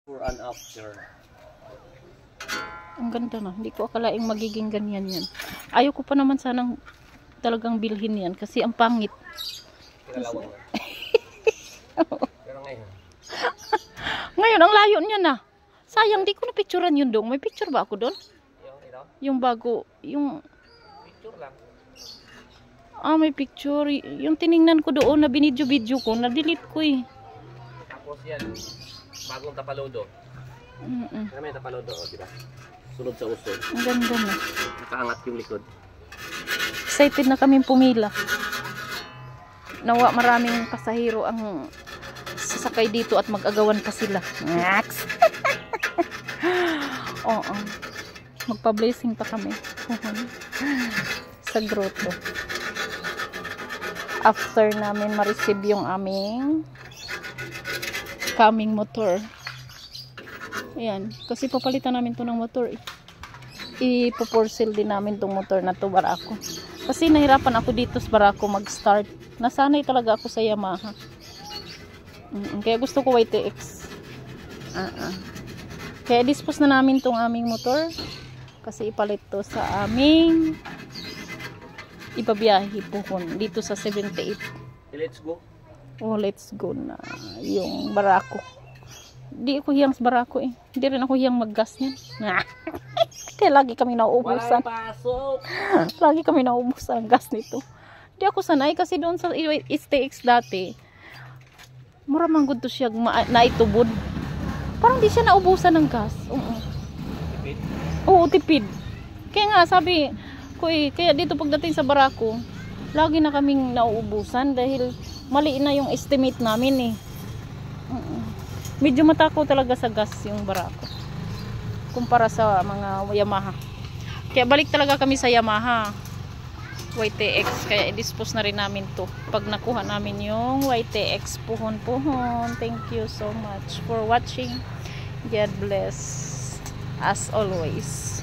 For an after. Ang ganda na. Hindi ko akalaing magiging ganyan yan. Ayoko pa naman sanang talagang bilhin yan kasi ang pangit. Kinalawang na. Pero ngayon. Ngayon, ang layo niya na. Sayang, di ko na picturean yun doon. May picture ba ako doon? Yung ito? Yung bago, yung... Picture lang. may picture. Yung tiningnan ko doon na binidyo-video ko, na-delete ko eh. Tapos yan. Bagong tapalodo. Ano may tapalodo, diba? Sunod sa usod. Ang ganda na. Nakaangat yung likod. Excited na kaming pumila. Nawa maraming pasahero ang sasakay dito at mag-agawan pa sila. Ngaks! Oo. Magpa-blessing pa kami. Sa grotto. After namin ma-receive yung aming coming motor. Ayan. Kasi papalitan namin to ng motor eh. Ipo-for-sale din namin tong motor na to, Barako. Kasi nahirapan ako dito sa Barako mag-start. Nasanay talaga ako sa Yamaha. Kaya gusto ko YTX. Kaya dispose na namin tong aming motor. Kasi ipalit to sa aming ibabiyahe pohon dito sa 78. Let's go. Oh, let's go na. Yung Barako. Di ako hiyang sa Barako eh. Hindi rin ako hiyang mag-gas niyan. Kaya lagi kami nauubusan. Walang pasok. Lagi kami nauubusan ang gas nito. Di ako sanay kasi doon sa STX dati, maramang good to siya naitubod. Parang di siya naubusan ng gas. Tipid? Oo, tipid. Kaya nga sabi ko eh, kaya dito pagdating sa Barako, lagi na kaming nauubusan dahil mali na yung estimate namin eh. Medyo matako talaga sa gas yung Barako kumpara sa mga Yamaha. Kaya balik talaga kami sa Yamaha YTX, kaya i-dispose na rin namin to pag nakuha namin yung YTX puhon. Thank you so much for watching. God bless as always.